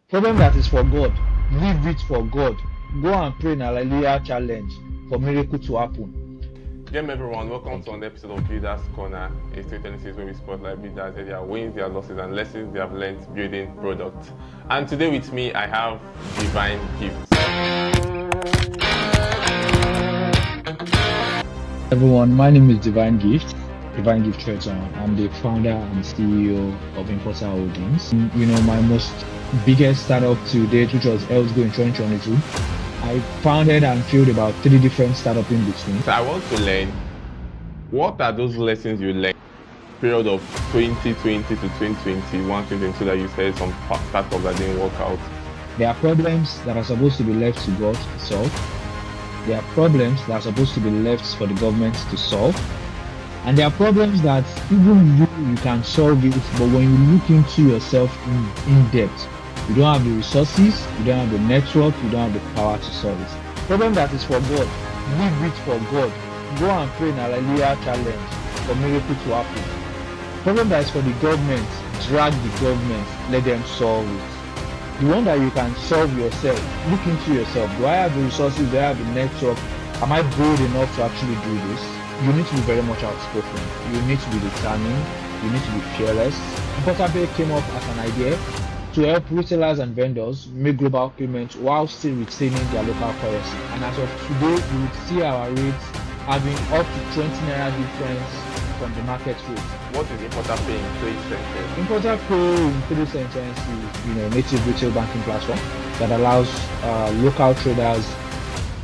Problem that is for God. Leave it for God. Go and pray in Hallelujah challenge for miracle to happen. Welcome everyone, welcome to another episode of Builders Corner, a storytelling series where we spotlight builders, their wins, their losses, and lessons they have learned building products. And today with me, I have DivineGift. Everyone, my name is DivineGift Founder. I'm the founder and CEO of Importa Holdings. My most biggest startup to date, which was Elsgo in 2022. I founded and failed about 3 different startups in between. So I want to learn, what are those lessons you learned period of 2020 to 2021, 2022 that you said some startups that didn't work out? There are problems that are supposed to be left to God to solve. There are problems that are supposed to be left for the government to solve. And there are problems that even you can solve it, but when you look into yourself in depth, you don't have the resources, you don't have the network, you don't have the power to solve it. Problem that is for God, leave it for God. Go and pray in Hallelujah challenge for miracle to happen. Problem that is for the government, drag the government, let them solve it. The one that you can solve yourself, look into yourself. Do I have the resources? Do I have the network? Am I bold enough to actually do this? You need to be very much outspoken. You need to be determined. You need to be fearless. Importa came up as an idea to help retailers and vendors make global payments while still retaining their local currency. And as of today, you will see our rates having up to 20 naira difference from the market rate. What is Importa Pay in 3 sentences? Importa Pay in 3 sentences is native retail banking platform that allows local traders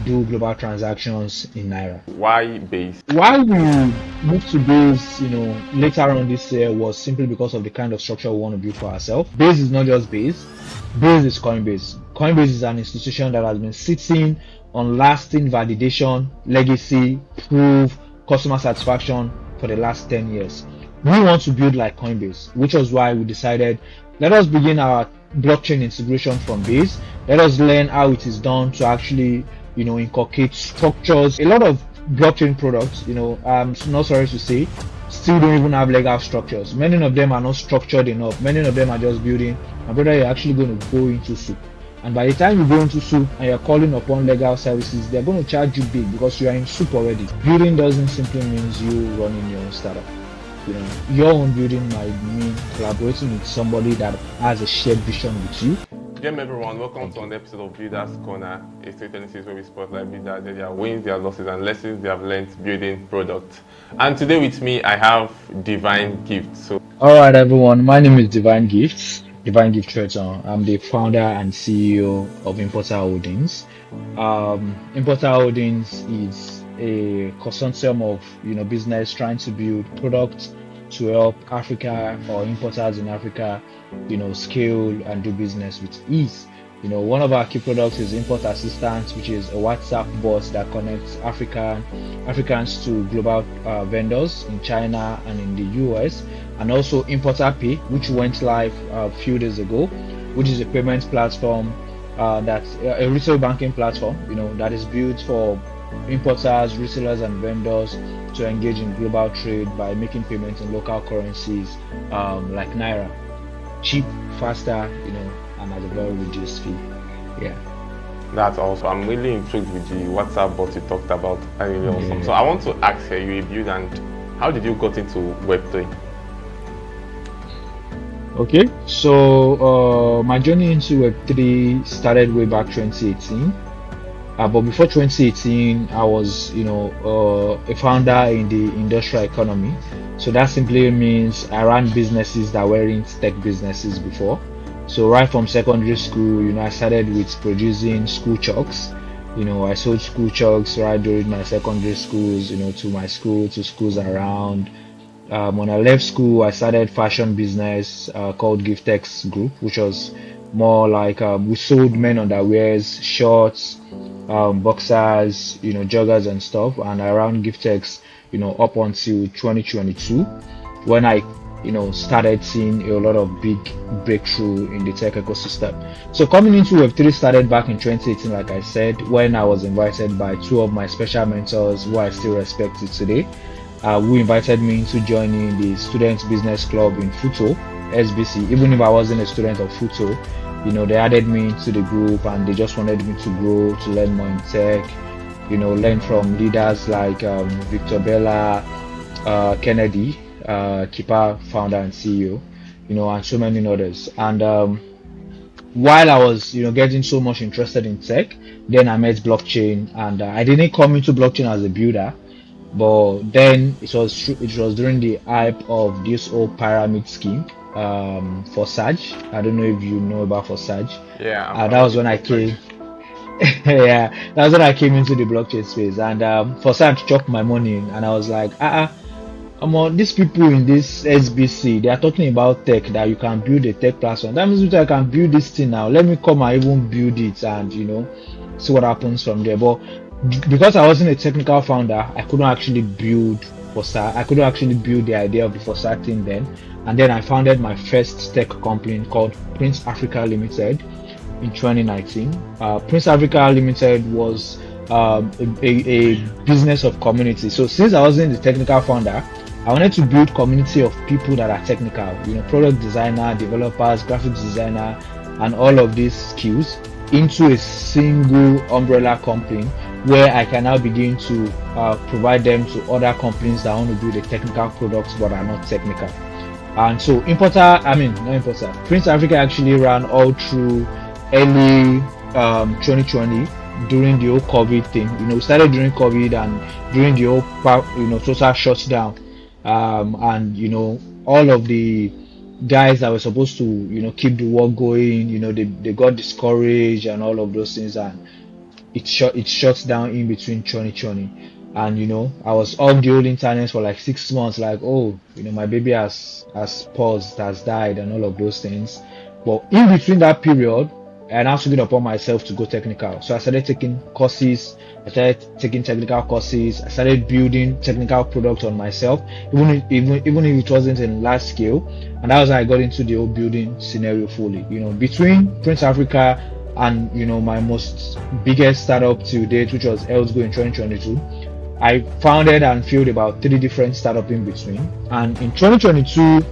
do global transactions in naira. Why base? Why we moved to base, later on this year was simply because of the kind of structure we want to build for ourselves. Base is not just base. Base is Coinbase. Coinbase is an institution that has been sitting on lasting validation, legacy, proof, customer satisfaction for the last 10 years. We want to build like Coinbase, which was why we decided, let us begin our blockchain integration from base. Let us learn how it is done to actually inculcate structures. A lot of blockchain products, I'm not sorry to say, still don't even have legal structures. Many of them are not structured enough. Many of them are just building. My brother, you're actually going to go into soup. And by the time you go into soup and you're calling upon legal services, they're going to charge you big because you are in soup already. Building doesn't simply mean you running your own startup. Your own building might mean collaborating with somebody that has a shared vision with you. Welcome everyone, welcome to another episode of Builders Corner, a storytelling series where we spotlight builders, their wins, their losses, and lessons they have learned building products. And today with me, I have DivineGift. Alright everyone, my name is DivineGift Founder. I'm the founder and CEO of Importa Holdings. Importa Holdings is a consortium of business trying to build products to help Africa or importers in Africa scale and do business with ease. One of our key products is Import Assistance, which is a WhatsApp bot that connects Africans to global vendors in China and in the US, and also Importa Pay, which went live a few days ago, which is a payment platform that's a retail banking platform, that is built for importers, resellers, and vendors to engage in global trade by making payments in local currencies like naira. Cheap, faster, and at a very reduced fee. Yeah. That's awesome. I'm really intrigued with the WhatsApp bot you talked about. I really awesome. Yeah. So I want to ask you a build, and how did you got into Web3? Okay, so my journey into Web3 started way back 2018. But before 2018, I was, a founder in the industrial economy. So that simply means I ran businesses that weren't tech businesses before. So right from secondary school, I started with producing school chalks. I sold school chalks right during my secondary schools, to my school, to schools around. When I left school, I started fashion business called Giftex Group, which was more like we sold men underwears, shorts, boxers, joggers and stuff. And I ran Giftex, up until 2022, when I started seeing a lot of big breakthrough in the tech ecosystem. So coming into Web3 started back in 2018, like I said, when I was invited by 2 of my special mentors who I still respect to today, who invited me into joining the Students Business Club in Futo, SBC. Even if I wasn't a student of Futo, they added me into the group and they just wanted me to grow, to learn more in tech, learn from leaders like Victor Bella, Kennedy, Keeper founder and CEO, and so many others. And while I was, getting so much interested in tech, then I met blockchain, and I didn't come into blockchain as a builder, but then it was during the hype of this whole pyramid scheme for Saj. I don't know if you know about for Saj. Yeah, I'm That was familiar when I with that. came. Yeah, that was when I came into the blockchain space, and for Saj chopped my money in, and I was like, these people in this SBC, they are talking about tech, that you can build a tech platform. That means I can build this thing now. Let me come and even build it and see what happens from there. But because I wasn't a technical founder, I couldn't actually build Fossa. I couldn't actually build the idea of the Fossa thing then. And then I founded my first tech company called Prince Africa Limited in 2019. Prince Africa Limited was a business of community. So since I wasn't the technical founder, I wanted to build community of people that are technical, product designer, developers, graphics designer, and all of these skills into a single umbrella company where I can now begin to provide them to other companies that want to build the technical products but are not technical. And so not Importa, Prince Africa actually ran all through early 2020 during the whole COVID thing. We started during COVID and during the whole total shutdown. And all of the guys that were supposed to keep the work going, they got discouraged and all of those things, and it shuts down in between 2020. And I was off the old internet for like 6 months, like, oh, my baby has paused, has died, and all of those things. But in between that period, I now took it upon myself to go technical. So I started taking courses, I started taking technical courses, I started building technical products on myself, even if it wasn't in large scale. And that was how I got into the whole building scenario fully. Between Prince Africa and my most biggest startup to date, which was Elsgo in 2022, I founded and failed about 3 different startups in between. And in 2022,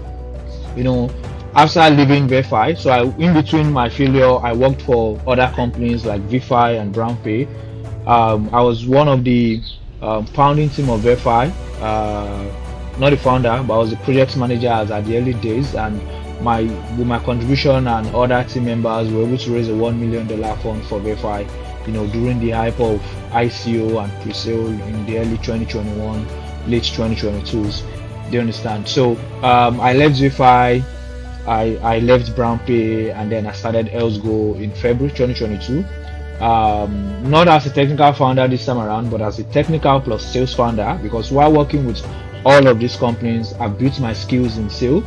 after leaving Verify, so in between my failure, I worked for other companies like Verify and BrownPay. I was one of the founding team of Verify, not the founder, but I was the project manager at the early days. And with my contribution and other team members, we were able to raise a $1 million fund for Verify, during the hype of ICO and pre-sale in the early 2021, late 2022s. Do you understand? So I left Verify. I left BrownPay, and then I started Elsgo in February 2022. Not as a technical founder this time around, but as a technical plus sales founder, because while working with all of these companies, I've built my skills in sales.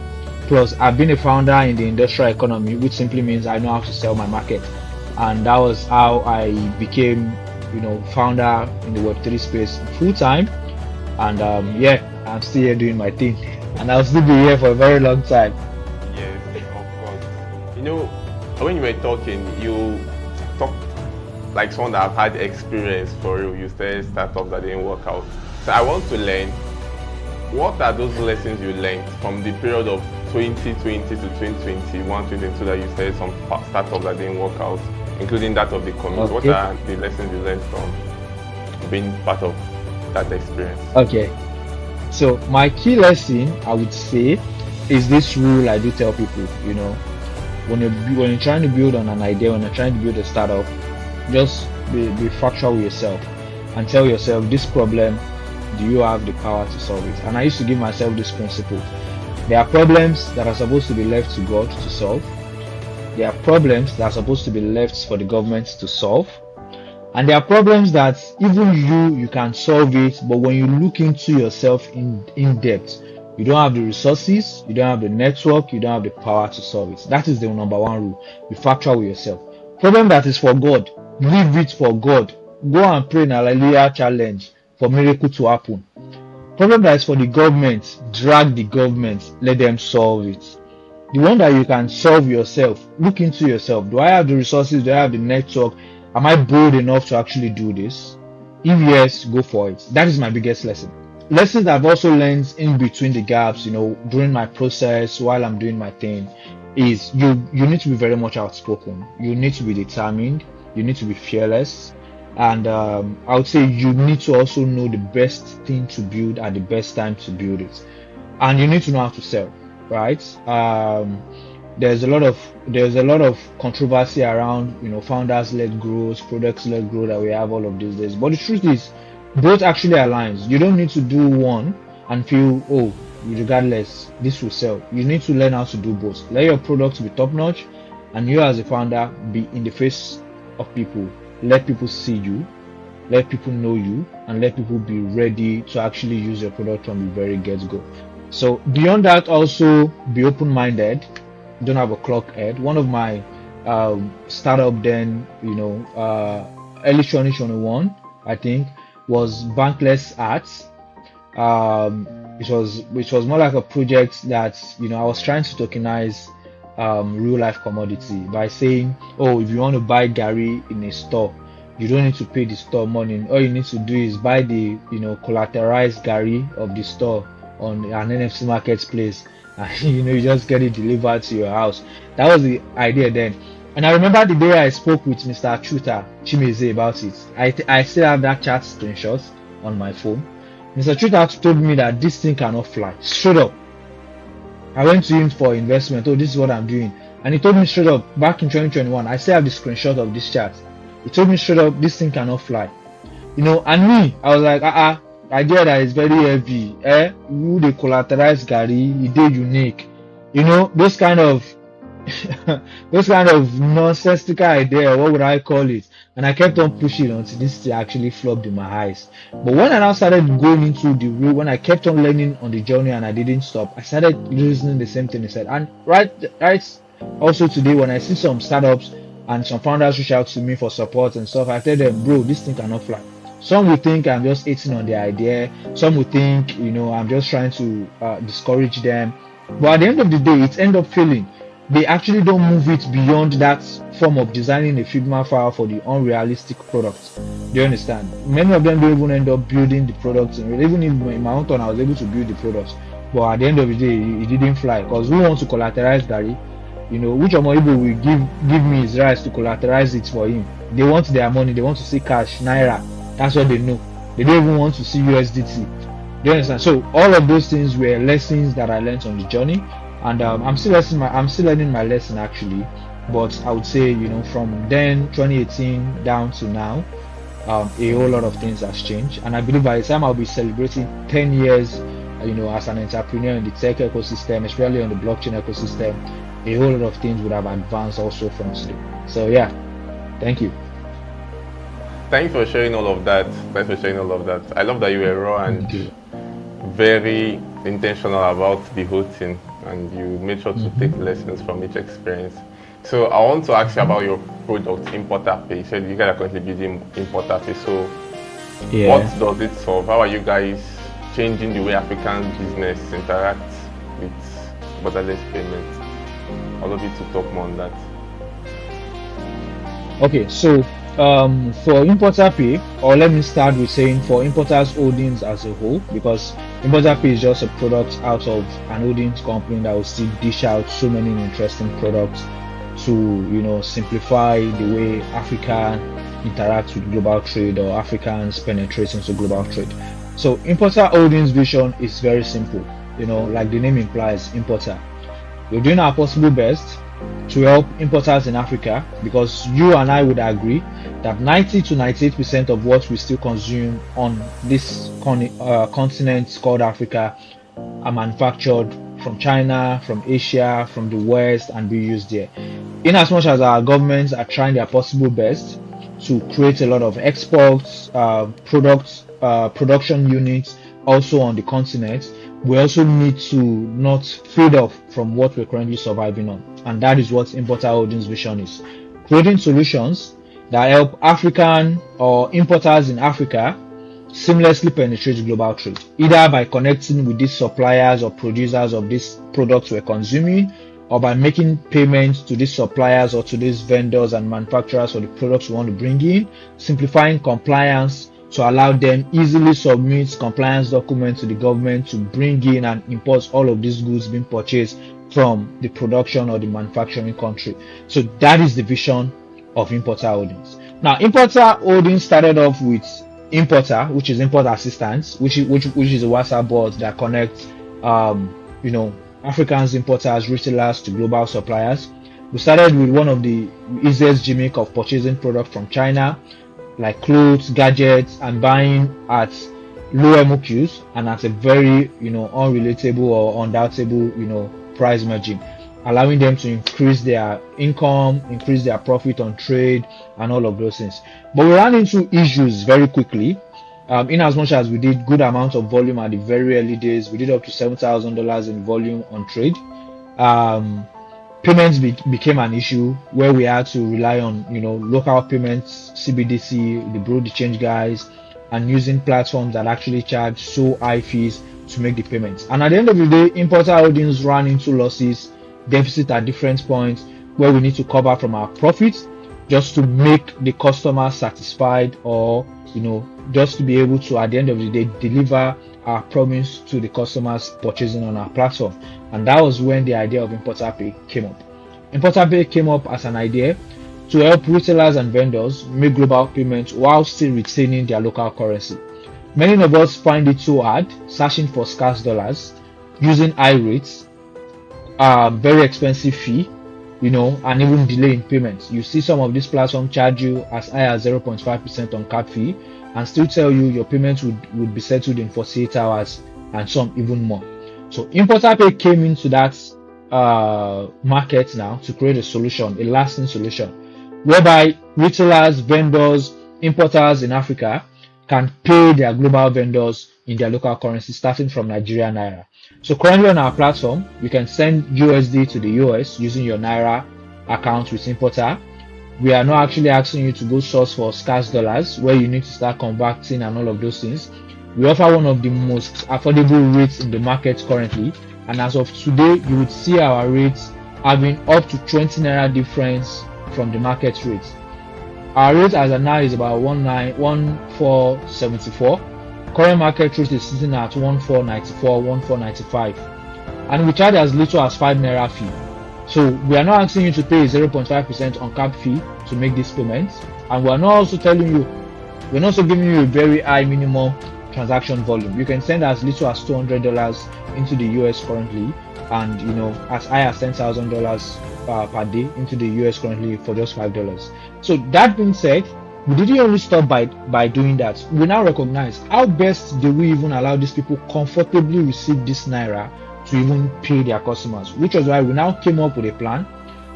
Plus, I've been a founder in the industrial economy, which simply means I know how to sell my market. And that was how I became, founder in the Web3 space full time. And I'm still here doing my thing, and I'll still be here for a very long time. Yes, of course. When you were talking, you talked like someone that have had experience for real. You said startups that didn't work out. So I want to learn, what are those lessons you learned from the period of 2020 to 2021, 2022 that you said some startups that didn't work out, including that of the community? Okay. What are the lessons you learned from being part of that experience? Okay. So my key lesson, I would say, is this rule I do tell people. When you're trying to build on an idea, when you're trying to build a startup, just be factual with yourself and tell yourself, this problem, do you have the power to solve it? And I used to give myself this principle. There are problems that are supposed to be left to God to solve. There are problems that are supposed to be left for the government to solve. And there are problems that even you can solve it, but when you look into yourself in depth, you don't have the resources, you don't have the network, you don't have the power to solve it. That is the number one rule. Be factual with yourself. Problem that is for God, leave it for God. Go and pray in a hallelujah challenge for miracle to happen. Problem that is for the government, drag the government, let them solve it. The one that you can solve yourself, look into yourself. Do I have the resources? Do I have the network? Am I bold enough to actually do this? If yes, go for it. That is my biggest lesson. Lessons I've also learned in between the gaps, during my process while I'm doing my thing, is you need to be very much outspoken. You need to be determined. You need to be fearless. And I would say you need to also know the best thing to build at the best time to build it. And you need to know how to sell, right? There's a lot of controversy around, founders-led growth, products-led growth that we have all of these days. But the truth is, both actually aligns. You don't need to do one and feel, oh, regardless, this will sell. You need to learn how to do both. Let your product be top-notch, and you as a founder be in the face of people. Let people see you, let people know you, and let people be ready to actually use your product from the very get-go. So beyond that, also be open-minded. Don't have a clock head. One of my startup then, early 2021, I think, was Bankless Arts. Which was more like a project that I was trying to tokenize real life commodity by saying, oh, if you want to buy Gary in a store, you don't need to pay the store money. All you need to do is buy the collateralized Gary of the store on an NFC marketplace, and you just get it delivered to your house. That was the idea then. And I remember the day I spoke with Mr. Chuta Chimeze about it. I still have that chat screenshot on my phone. Mr. Chuta told me that this thing cannot fly. Straight up. I went to him for investment. Oh, this is what I'm doing. And he told me straight up, back in 2021, I still have the screenshot of this chat. He told me straight up, this thing cannot fly. And me, I was like, idea that is very heavy. You the collateralized Gary, you did unique. Those kind of nonsensical idea, what would I call it? And I kept on pushing until this actually flopped in my eyes. But when I now started going into the real, when I kept on learning on the journey and I didn't stop, I started listening the same thing he said. And right also today, when I see some startups and some founders reach out to me for support and stuff, I tell them, bro, this thing cannot fly. Some will think I'm just hating on the idea. Some will think, I'm just trying to discourage them. But at the end of the day, it ends up failing. They actually don't move it beyond that form of designing a Figma file for the unrealistic product. Do you understand? Many of them don't even end up building the products. Even in my own turn, I was able to build the products. But at the end of the day, it didn't fly. Because who wants to collateralize Gary? Which Omoibo will give me his rights to collateralize it for him? They want their money. They want to see cash, Naira. That's what they know. They don't even want to see USDT. Do you understand? So all of those things were lessons that I learned on the journey. And I'm still learning my lesson actually, but I would say from then 2018 down to now, a whole lot of things has changed, and I believe by the time I'll be celebrating 10 years, as an entrepreneur in the tech ecosystem, especially on the blockchain ecosystem, a whole lot of things would have advanced also from today. So yeah, thank you. Thanks for sharing all of that. I love that you were raw and very intentional about the whole thing, and you made sure to take lessons from each experience. So I want to ask you about your product, Importa Pay. You said you guys are currently building Importa Pay. So what does it solve? How are you guys changing the way African business interacts with borderless payments? I'd love you to talk more on that. Okay, so for Importa Pay, or let me start with saying for Importa's holdings as a whole, because Importa Pay is just a product out of an holdings company that will still dish out so many interesting products to simplify the way Africa interacts with global trade, or Africans penetrate into global trade. So Importa Holdings vision is very simple, like the name implies, importer. We're doing our possible best to help importers in Africa, because you and I would agree that 90 to 98% of what we still consume on this continent called Africa are manufactured from China, from Asia, from the West, and be used there. In as much as our governments are trying their possible best to create a lot of exports, production units also on the continent, we also need to not fade off from what we're currently surviving on. And that is what Importa Holdings vision is. Creating solutions that help African or importers in Africa seamlessly penetrate global trade, either by connecting with these suppliers or producers of these products we're consuming, or by making payments to these suppliers or to these vendors and manufacturers for the products we want to bring in, simplifying compliance to allow them easily submit compliance documents to the government to bring in and import all of these goods being purchased from the production or the manufacturing country. So that is the vision of Importa Holdings. Now, Importa Holdings started off with Importa, which is import assistance, which is a WhatsApp bot that connects Africans, importers, retailers to global suppliers. We started with one of the easiest gimmick of purchasing product from China, like clothes, gadgets, and buying at low MOQs and at a very unrelatable or undoubtable price margin, allowing them to increase their income, increase their profit on trade, and all of those things. But we ran into issues very quickly. In as much as we did good amount of volume at the very early days, we did up to $7,000 in volume on trade. Payments became an issue where we had to rely on local payments, CBDC, the Bureau de Change guys, and using platforms that actually charge so high fees to make the payments. And at the end of the day, Importa Holdings ran into losses, deficit at different points where we need to cover from our profits just to make the customer satisfied, or just to be able to, at the end of the day, deliver our promise to the customers purchasing on our platform. And that was when the idea of Importa Pay came up. Importa Pay came up as an idea to help retailers and vendors make global payments while still retaining their local currency. Many of us find it so hard searching for scarce dollars, using high rates, very expensive fee, and even delay in payments. You see some of these platforms charge you as high as 0.5% on cap fee and still tell you your payments would be settled in 48 hours, and some even more. So Importa Pay came into that market now to create a solution, a lasting solution, whereby retailers, vendors, importers in Africa can pay their global vendors in their local currency, starting from Nigeria Naira. So currently on our platform, you can send USD to the US using your Naira account with Importa. We are not actually asking you to go source for scarce dollars where you need to start converting and all of those things. We offer one of the most affordable rates in the market currently, and as of today, you would see our rates having up to 20 Naira difference from the market rates. Our rate as of now is about 1474. Current market rate is sitting at 1494, 1495, and we charge as little as 5 Naira fee. So we are not asking you to pay 0.5% on cap fee to make these payments, and we are not also telling you, we're not also giving you a very high minimum transaction volume. You can send as little as $200 into the US currently, and as high as $10,000 per day into the US currently for just $5. So that being said, we didn't only stop by doing that. We now recognize how best do we even allow these people comfortably receive this Naira to even pay their customers, which was why we now came up with a plan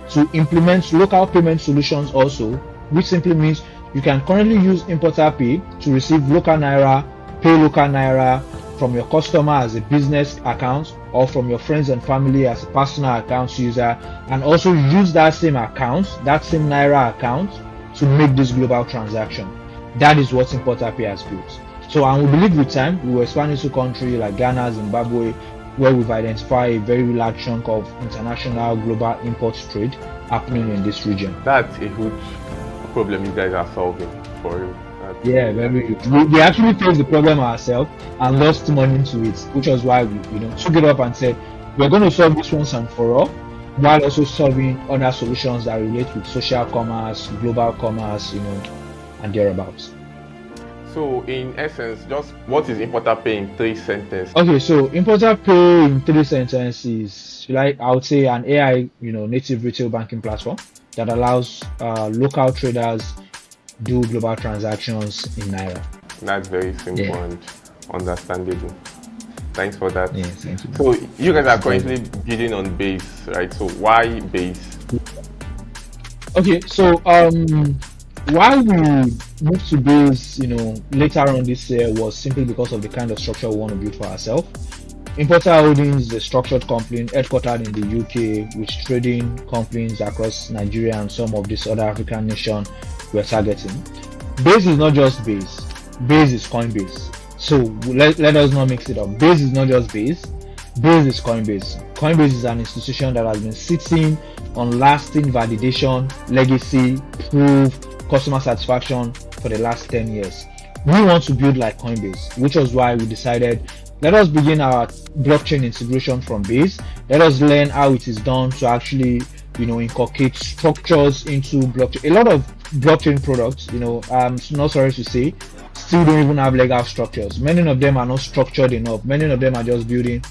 to implement local payment solutions also, which simply means you can currently use Importa Pay to receive local Naira, pay local Naira from your customer as a business account, or from your friends and family as a personal account user, and also use that same account, that same Naira account, to make this global transaction. That is what Importa Pay has built. So, and we believe with time, we will expand into countries like Ghana, Zimbabwe, where we've identified a very large chunk of international global import trade happening in this region. That's a huge problem you guys are solving for you. Yeah, very huge. We actually faced the problem ourselves and lost money into it, which was why we took it up and said, we're going to solve this once and for all, while also solving other solutions that relate with social commerce, global commerce, and thereabouts. So in essence, just what is Importa Pay in 3 sentences? Okay, so Importa Pay in 3 sentences, I would say an AI, native retail banking platform that allows local traders do global transactions in Naira. That's very simple and understandable. Thanks for that. Yeah, thank you. So you guys are currently building on Base, right? So why Base? Okay, so why we moved to Base, later on this year was simply because of the kind of structure we want to build for ourselves. Importa Holdings is a structured company headquartered in the UK with trading companies across Nigeria and some of these other African nations we're targeting. Base is not just Base. Base is Coinbase. So let us not mix it up. Base is not just Base. Base is Coinbase. Coinbase is an institution that has been sitting on lasting validation, legacy, proof, customer satisfaction for the last 10 years. We want to build like Coinbase, which was why we decided let us begin our blockchain integration from base. Let us learn how it is done to actually, inculcate structures into blockchain. A lot of blockchain products, I'm not sorry to say, still don't even have legal structures. Many of them are not structured enough. Many of them are just building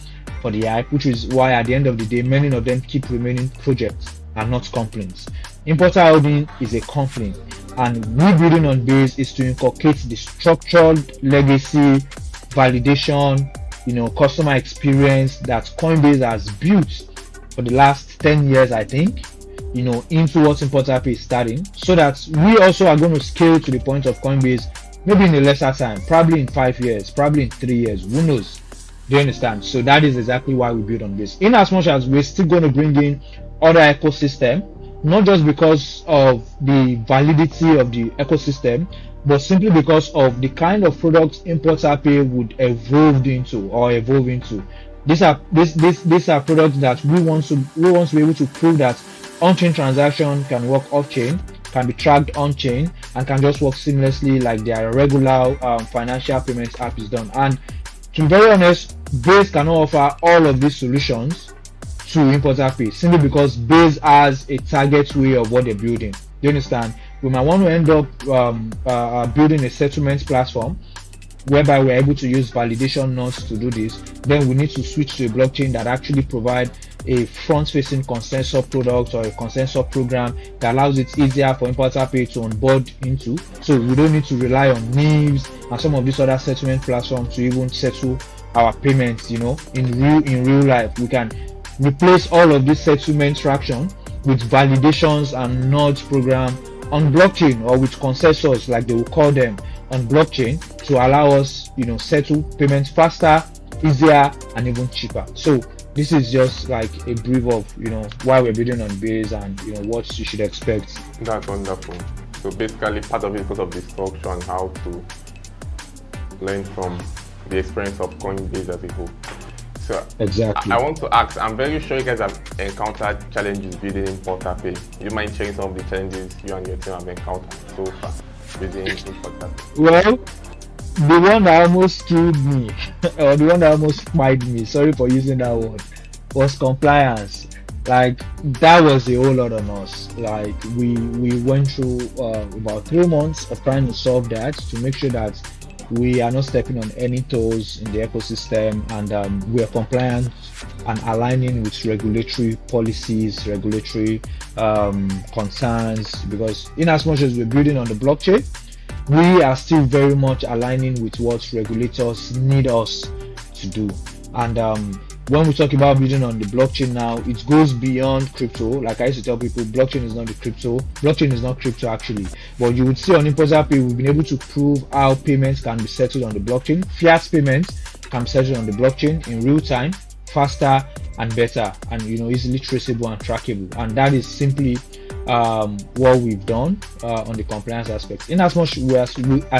for the hype, which is why at the end of the day, many of them keep remaining projects and not companies. Importa Holding is a company, and we building on base is to inculcate the structured legacy, validation, customer experience that Coinbase has built for the last 10 years, I think, into what Importa Pay is starting, so that we also are going to scale to the point of Coinbase maybe in a lesser time, probably in 5 years, probably in 3 years, who knows? Do you understand? So that is exactly why we build on this. In as much as we're still going to bring in other ecosystem, not just because of the validity of the ecosystem, but simply because of the kind of products Importa Pay would evolve into. These are products that we want to be able to prove that on-chain transaction can work off-chain, can be tracked on-chain, and can just work seamlessly like their regular financial payments app is done. And to be very honest, Base cannot offer all of these solutions to Importa Pay simply because Base has a target way of what they're building. Do you understand? We might want to end up building a settlement platform whereby we're able to use validation nodes to do this. Then we need to switch to a blockchain that actually provide a front-facing consensus product or a consensus program that allows it easier for Importa Pay to onboard into. So we don't need to rely on NIBs and some of these other settlement platforms to even settle our payments. In real life, we can replace all of this settlement traction with validations and nodes program on blockchain, or with consensus like they will call them on blockchain, to allow us settle payments faster, easier, and even cheaper. So this is just like a brief of why we're building on Base and what you should expect. That's wonderful. So basically part of it because of the structure and how to learn from the experience of Coinbase as a whole. So exactly. I want to ask, I'm very sure you guys have encountered challenges building Importa Pay. You mind sharing some of the challenges you and your team have encountered so far building Importa Pay? Well, the one that almost killed me, or the one that almost fired me, sorry for using that word, was compliance. Like, that was a whole lot on us. Like, we went through about 3 months of trying to solve that, to make sure that we are not stepping on any toes in the ecosystem, and we are compliant and aligning with regulatory policies, regulatory concerns, because in as much as we're building on the blockchain, we are still very much aligning with what regulators need us to do. And when we talk about building on the blockchain now, it goes beyond crypto. Like I used to tell people, blockchain is not crypto actually. But you would see on Importa Pay, we've been able to prove how payments can be settled on the blockchain. Fiat payments can be settled on the blockchain in real time, faster and better, and easily traceable and trackable. And that is simply what we've done on the compliance aspect. In as much as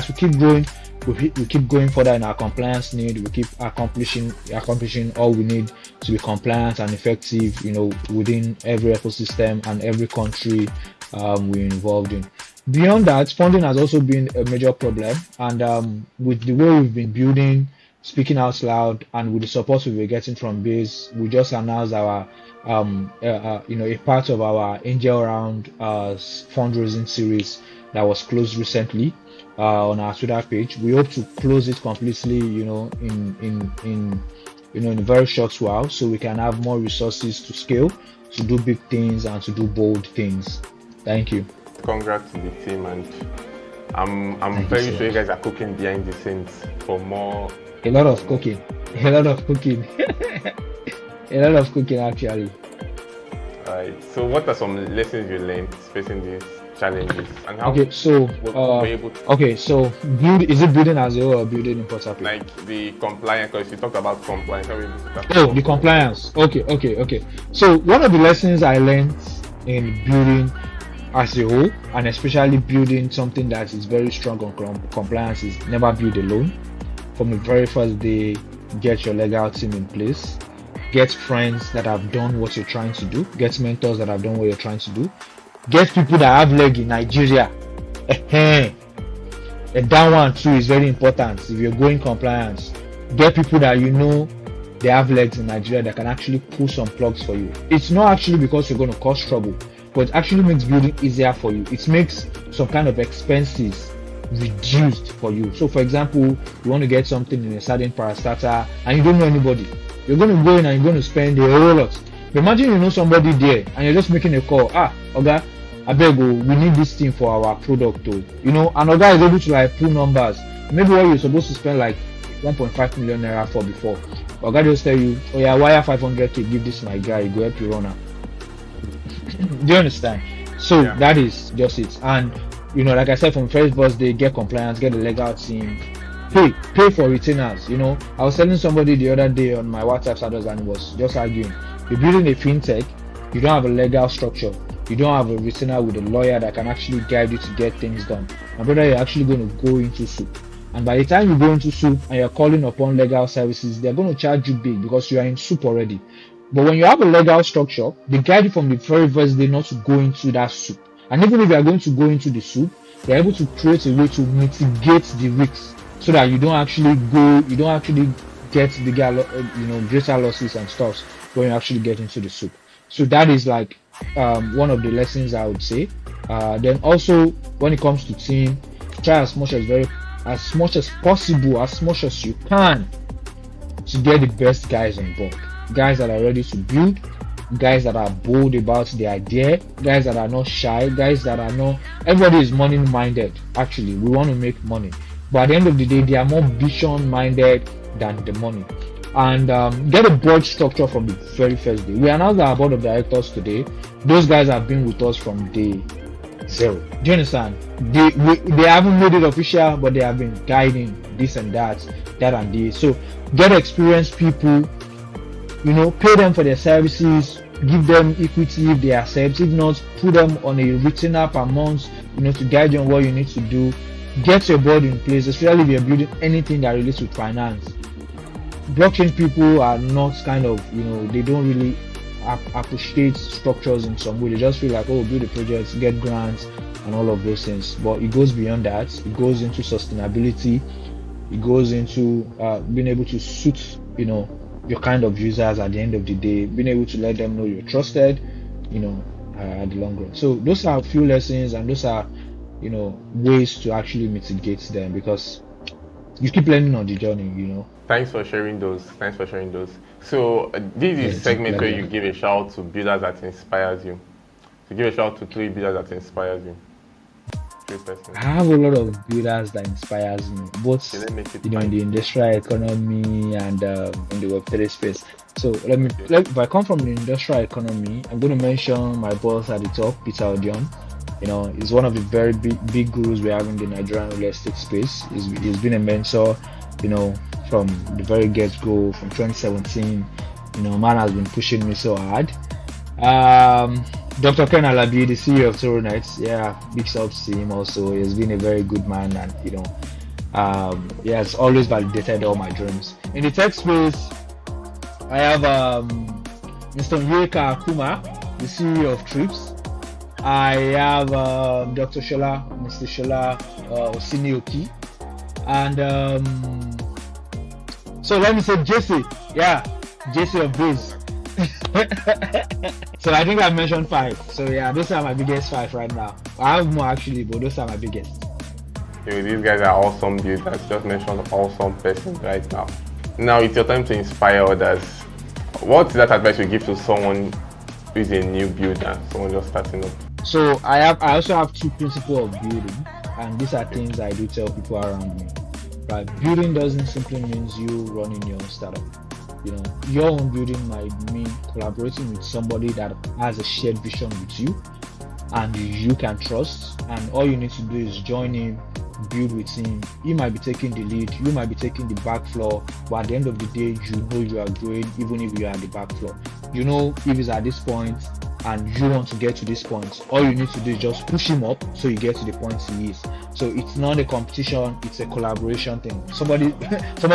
we keep growing, we keep going further in our compliance need. We keep accomplishing all we need to be compliant and effective, within every ecosystem and every country we're involved in. Beyond that, funding has also been a major problem, and with the way we've been building, speaking out loud, and with the support we were getting from Base, we just announced our a part of our angel round fundraising series that was closed recently on our Twitter page. We hope to close it completely, in a very short while, so we can have more resources to scale, to do big things and to do bold things. Thank you. Congrats to the team, and I'm very sure you guys are cooking behind the scenes for more. A lot of cooking actually. Alright, so what are some lessons you learned facing these challenges, and how were able to... so is it building as a whole or building Importa Pay? Like the compliance, because you talked about compliance. The compliance. Okay. So one of the lessons I learned in building as a whole, and especially building something that is very strong on compliance, is never build alone. From the very first day, get your legal team in place, get friends that have done what you're trying to do, get mentors that have done what you're trying to do, get people that have leg in Nigeria. And that one too is very important. If you're going compliance, Get people that you know they have legs in Nigeria that can actually pull some plugs for you. It's not actually because you're going to cause trouble, but it actually makes building easier for you. It makes some kind of expenses reduced for you. So for example, you want to get something in a certain parastatal and you don't know anybody. You're going to go in and you're going to spend a whole lot. But imagine you know somebody there and you're just making a call. Oga, I beg you, we need this thing for our product too. You know, and Oga is able to like pull numbers. Maybe what you're supposed to spend like 1.5 million naira for before. Oga just tell you, oh yeah, wire 500k, give this my guy, go help you run out. Do you understand? So yeah, that is just it. And you know, like I said, from first birthday, get compliance, get a legal team, pay for retainers. You know, I was telling somebody the other day on my WhatsApp status and he was just arguing, you're building a fintech, you don't have a legal structure, you don't have a retainer with a lawyer that can actually guide you to get things done. My brother, you're actually going to go into soup. And by the time you go into soup and you're calling upon legal services, they're going to charge you big because you are in soup already. But when you have a legal structure, they guide you from the very first day not to go into that soup. And even if you are going to go into the soup, they're able to create a way to mitigate the risks so that you don't actually get bigger, greater losses and stuff when you actually get into the soup. So that is like one of the lessons I would say. Then also when it comes to team, try as much as possible, as much as you can, to get the best guys on board. Guys that are ready to build, guys that are bold about the idea, guys that are not shy, guys that are not, everybody is money minded. Actually, we want to make money, but at the end of the day, they are more vision minded than the money. And get a board structure from the very first day. We announced our board of directors today. Those guys have been with us from day zero. Do you understand? They haven't made it official, but they have been guiding this and that and this. So get experienced people, you know, pay them for their services, give them equity if they accept. If not, put them on a retainer per month, you know, to guide you on what you need to do. Get your board in place, especially if you're building anything that relates to finance. Blockchain people are not kind of, you know, they don't really appreciate structures in some way. They just feel like, oh, build the projects, get grants and all of those things. But it goes beyond that. It goes into sustainability. It goes into being able to suit, you know, your kind of users at the end of the day, being able to let them know you're trusted, you know, at the long run. So those are a few lessons, and those are, you know, ways to actually mitigate them, because you keep learning on the journey, you know. Thanks for sharing those. So this is a segment where you give a shout to builders that inspires you. So give a shout to 3 builders that inspires you. 3 persons. I have a lot of builders that inspires me, both in the industrial economy and in the Web3 space. So if I come from the industrial economy, I'm going to mention my boss at the top, Peter Odion. You know, he's one of the very big gurus we have in the Nigerian real estate space. He's been a mentor, you know, from the very get-go, from 2017. You know, man has been pushing me so hard. Dr. Ken Alabi, the CEO of Toro Nights, yeah, big ups to him also. He has been a very good man, and you know, he has always validated all my dreams. In the tech space, I have Mr. Onyeka Akuma, the CEO of Trips. I have Dr. Shola, Mr. Shola Osinioki, and so let me say JC, yeah, JC of Biz. So I think I mentioned 5. So yeah, those are my biggest 5 right now. I have more actually, but those are my biggest. These guys are awesome builders. Just mentioned awesome persons right now. Now it's your time to inspire others. What's that advice you give to someone who is a new builder, someone just starting up? So I also have 2 principles of building, and these are things I do tell people around me. Right? Building doesn't simply mean you running your own startup. You know, your own building might mean collaborating with somebody that has a shared vision with you and you can trust, and all you need to do is join him, build with him. He might be taking the lead, you might be taking the back floor, but at the end of the day, you know you are growing even if you are at the back floor. You know, if it's at this point and you want to get to this point, all you need to do is just push him up so you get to the point he is. So it's not a competition, it's a collaboration thing. Somebody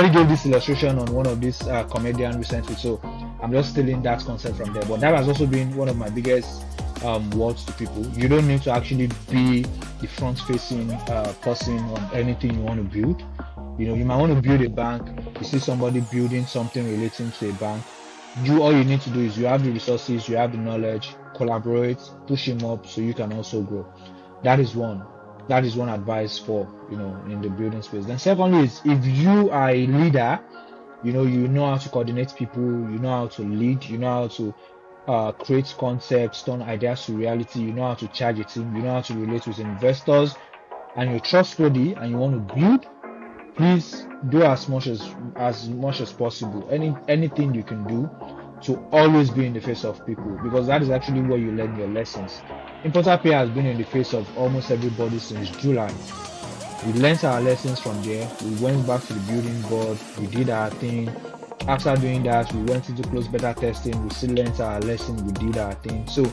gave this illustration on one of these comedians recently, so I'm just stealing that concept from there. But that has also been one of my biggest words to people. You don't need to actually be the front facing person on anything you want to build. You might want to build a bank. You see somebody building something relating to a bank. All you need to do is you have the resources, you have the knowledge, collaborate, push him up so you can also grow. That is one advice for in the building space. Then secondly is, if you are a leader, you know how to coordinate people, you know how to lead, you know how to create concepts, turn ideas to reality, you know how to charge a team, you know how to relate with investors, and you're trustworthy and you want to build, please do as much as possible. Anything you can do to always be in the face of people, because that is actually where you learn your lessons. Importa Pay has been in the face of almost everybody since July. We learned our lessons from there. We went back to the building board. We did our thing. After doing that, we went into closed beta testing. We still learned our lesson. We did our thing. So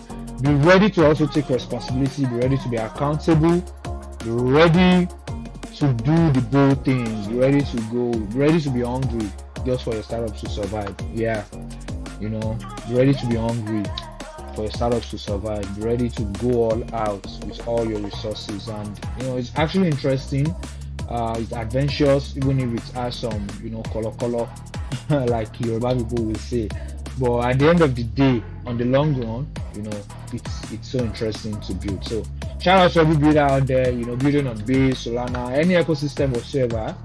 be ready to also take responsibility. Be ready to be accountable. Be ready to do the bold things. Be ready to go. Be ready to be hungry just for your startup to survive. Yeah, be ready to be hungry for your startups to survive. Be ready to go all out with all your resources. And it's actually interesting. It's adventurous, even if it has some color like Yoruba people will say. But at the end of the day, on the long run, it's so interesting to build. So shout out to every builder out there, building on Base, Solana, any ecosystem whatsoever.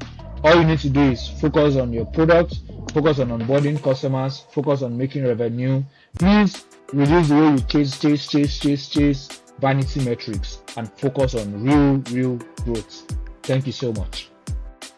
All you need to do is focus on your product, focus on onboarding customers, focus on making revenue. Please reduce the way you chase vanity metrics and focus on real growth. Thank you so much.